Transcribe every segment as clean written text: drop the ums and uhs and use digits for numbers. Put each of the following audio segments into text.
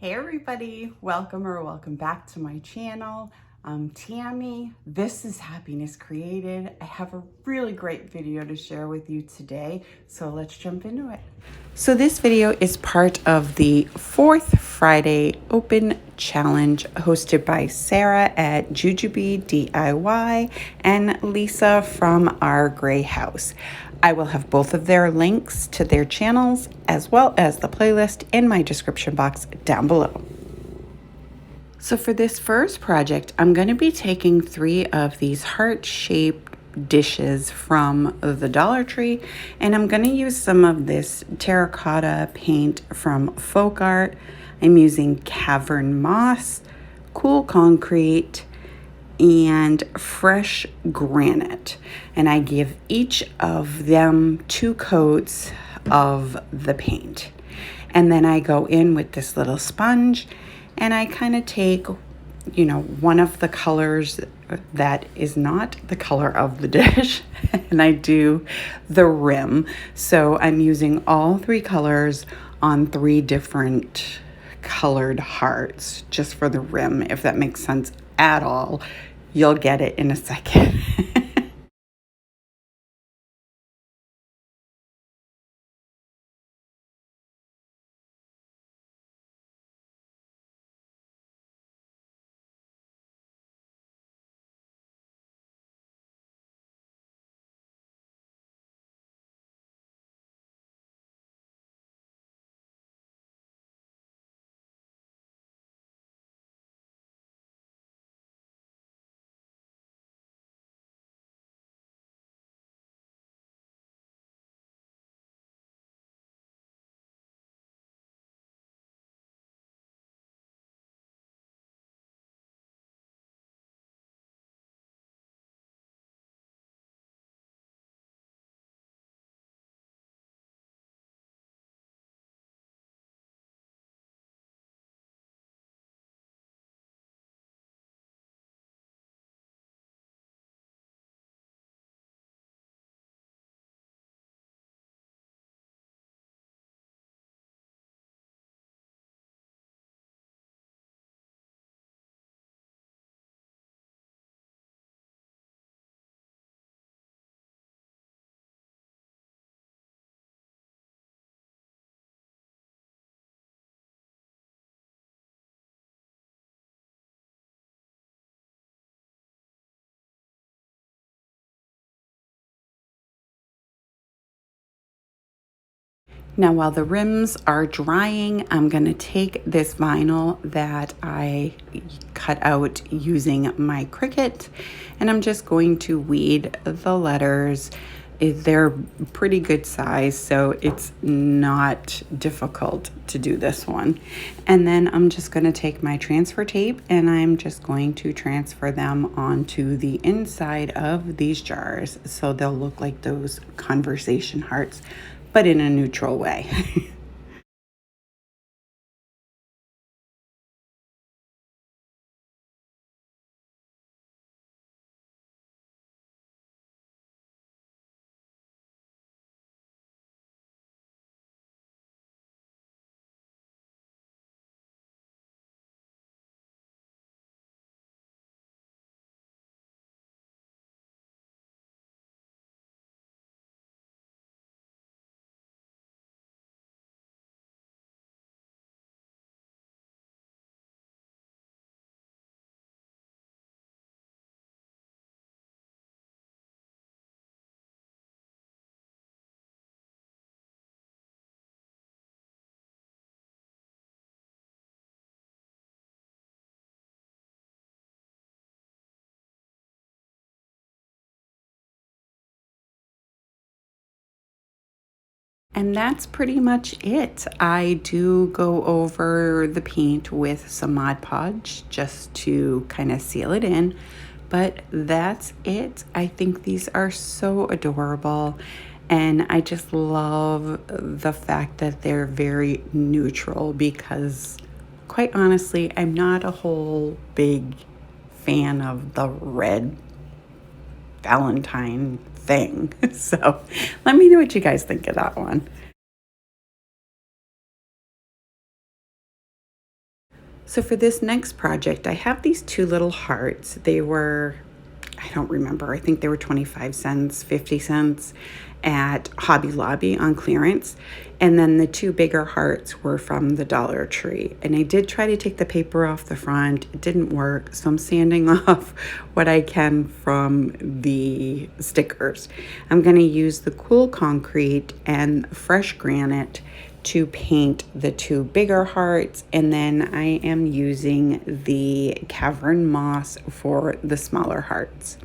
Hey everybody, welcome back to my channel. I'm Tammy. This is Happiness Created. I have a really great video to share with you today, so let's jump into it. So this video is part of the 4th Friday Open Challenge hosted by Sarah at Jujubee DIY and Lisa from Our Gray House. I will have both of their links to their channels as well as the playlist in my description box down below. So for this first project, I'm going to be taking 3 of these heart-shaped dishes from the Dollar Tree, and I'm going to use some of this terracotta paint from Folk Art. I'm using Cavern Moss, Cool Concrete, and fresh granite, and I give each of them 2 coats of the paint, and then I go in with this little sponge and I kind of take, you know, one of the colors that is not the color of the dish and I do the rim. So I'm using all 3 colors on 3 different colored hearts just for the rim, if that makes sense at all. You'll get it in a second. Now, while the rims are drying, I'm going to take this vinyl that I cut out using my Cricut, and I'm just going to weed the letters. They're pretty good size, so it's not difficult to do this one. And then I'm just going to take my transfer tape and I'm just going to transfer them onto the inside of these jars so they'll look like those conversation hearts, but in a neutral way. And that's pretty much it. I do go over the paint with some Mod Podge just to kind of seal it in, but that's it. I think these are so adorable, and I just love the fact that they're very neutral because, quite honestly, I'm not a whole big fan of the red Valentine thing. So let me know what you guys think of that one. So for this next project, I have these two little hearts. They were, I don't remember, I think they were 25 cents, 50 cents at Hobby Lobby on clearance. And then the two bigger hearts were from the Dollar Tree. And I did try to take the paper off the front. It didn't work, so I'm sanding off what I can from the stickers. I'm gonna use the cool concrete and fresh granite to paint the two bigger hearts, and then I am using the cavern moss for the smaller hearts.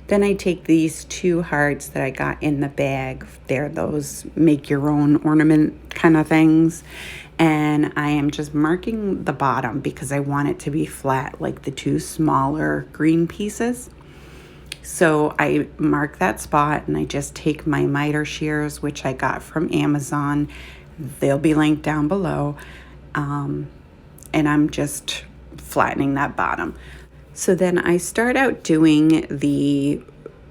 Then I take these two hearts that I got in the bag. They're those make your own ornament kind of things. And I am just marking the bottom because I want it to be flat like the two smaller green pieces. So I mark that spot and I just take my miter shears, which I got from Amazon. They'll be linked down below. And I'm just flattening that bottom. So then I start out doing the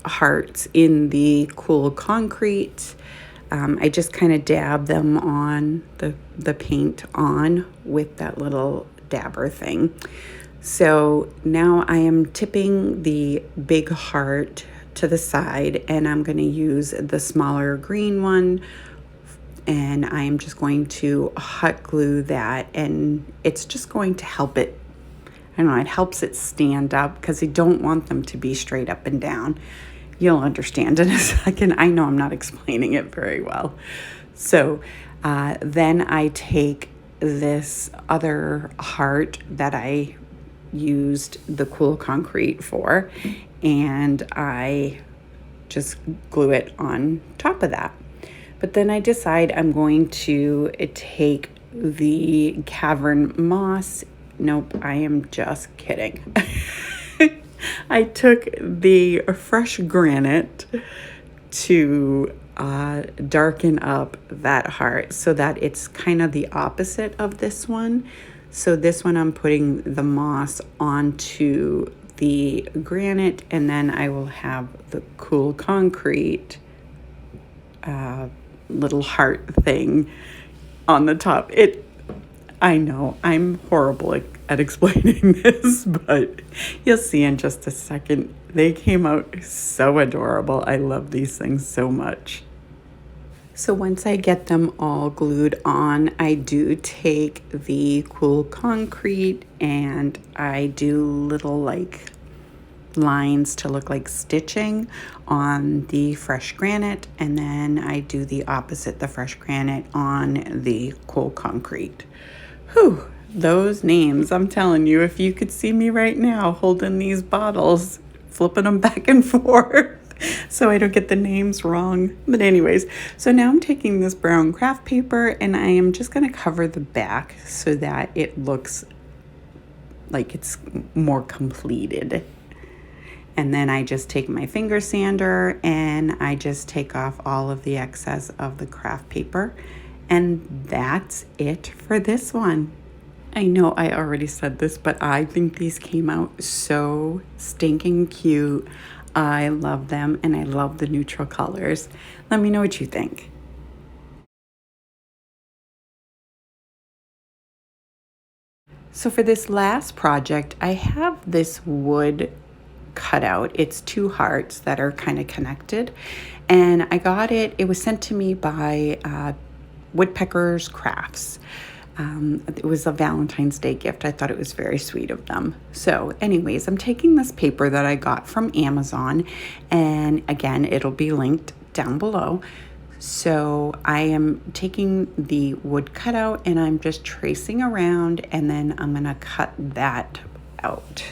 hearts in the cool concrete. I just kind of dab them on, the paint on with that little dabber thing. So now I am tipping the big heart to the side, and I'm going to use the smaller green one, and I am just going to hot glue that, and it's just going to help it, I don't know, it helps it stand up because I don't want them to be straight up and down. You'll understand in a second. I know I'm not explaining it very well. So then I take this other heart that I used the cool concrete for, and I just glue it on top of that. But then I decide I'm going to take the cavern moss. Nope, I am just kidding. I took the fresh granite to darken up that heart so that it's kind of the opposite of this one. So this one I'm putting the moss onto the granite, and then I will have the cool concrete little heart thing on the top. I know I'm horrible at explaining this, but you'll see in just a second. They came out so adorable. I love these things so much. So once I get them all glued on, I do take the cool concrete and I do little like lines to look like stitching on the fresh granite, and then I do the opposite, the fresh granite on the cool concrete. Whew, those names, I'm telling you, if you could see me right now holding these bottles, flipping them back and forth so I don't get the names wrong. But anyways, so now I'm taking this brown craft paper and I am just going to cover the back so that it looks like it's more completed. And then I just take my finger sander and I just take off all of the excess of the craft paper. And that's it for this one. I know I already said this, but I think these came out so stinking cute. I love them and I love the neutral colors. Let me know what you think. So for this last project, I have this wood cutout. It's two hearts that are kind of connected, and I got it. It was sent to me by Woodpecker's Crafts. It was a Valentine's Day gift. I thought it was very sweet of them. So anyways, I'm taking this paper that I got from Amazon, and again, it'll be linked down below. So I am taking the wood cutout and I'm just tracing around, and then I'm gonna cut that out.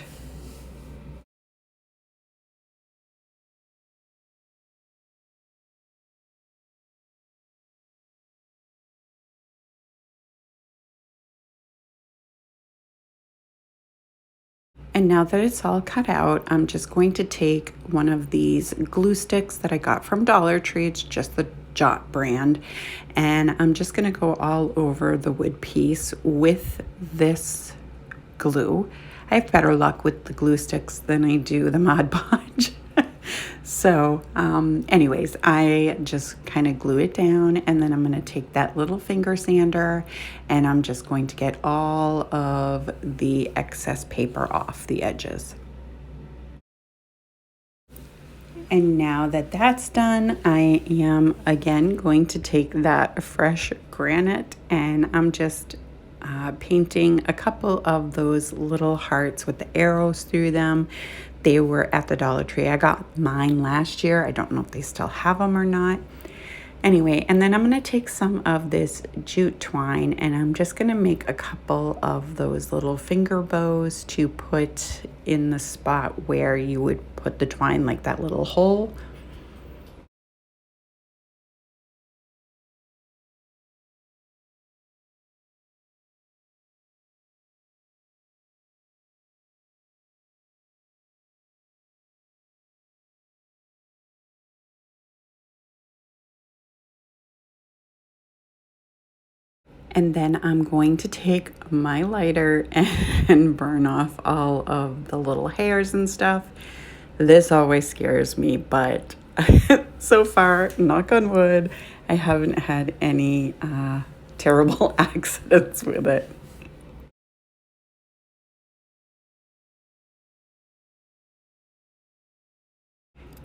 And now that it's all cut out, I'm just going to take one of these glue sticks that I got from Dollar Tree. It's just the Jot brand. And I'm just gonna go all over the wood piece with this glue. I have better luck with the glue sticks than I do the Mod Podge. So anyways, I just kind of glue it down, and then I'm going to take that little finger sander and I'm just going to get all of the excess paper off the edges. And now that that's done, I am again going to take that fresh granite and I'm just painting a couple of those little hearts with the arrows through them. They were at the Dollar Tree. I got mine last year. I don't know if they still have them or not. Anyway, and then I'm going to take some of this jute twine and I'm just going to make a couple of those little finger bows to put in the spot where you would put the twine, like that little hole. And then I'm going to take my lighter and burn off all of the little hairs and stuff. This always scares me, but so far, knock on wood, I haven't had any terrible accidents with it.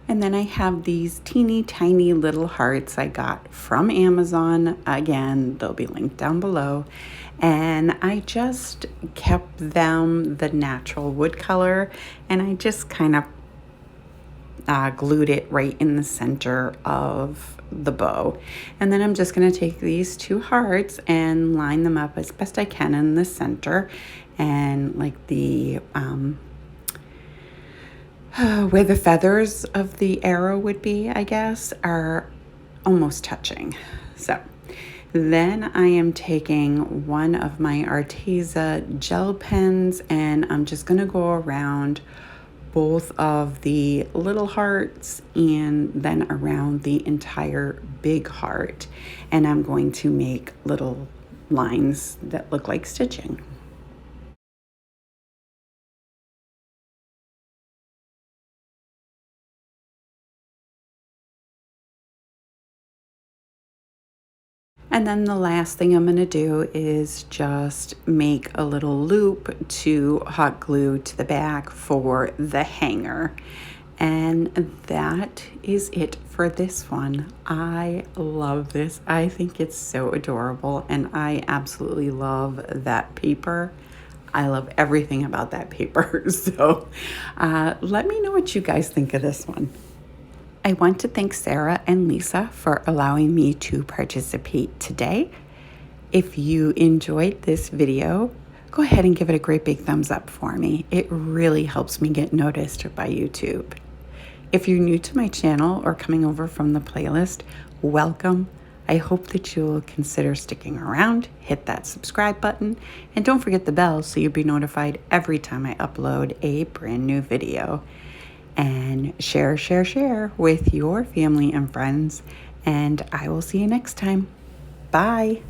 And then I have these teeny tiny little hearts I got from Amazon. Again, they'll be linked down below. And I just kept them the natural wood color, and I just kind of glued it right in the center of the bow. And then I'm just going to take these two hearts and line them up as best I can in the center, and like the where the feathers of the arrow would be, I guess, are almost touching. So then I am taking one of my Arteza gel pens and I'm just going to go around both of the little hearts and then around the entire big heart. And I'm going to make little lines that look like stitching. And then the last thing I'm going to do is just make a little loop to hot glue to the back for the hanger. And that is it for this one. I love this. I think it's so adorable and I absolutely love that paper. I love everything about that paper. So let me know what you guys think of this one. I want to thank Sarah and Lisa for allowing me to participate today. If you enjoyed this video, go ahead and give it a great big thumbs up for me. It really helps me get noticed by YouTube. If you're new to my channel or coming over from the playlist, welcome. I hope that you'll consider sticking around, hit that subscribe button, and don't forget the bell so you'll be notified every time I upload a brand new video. And share with your family and friends. And I will see you next time. Bye.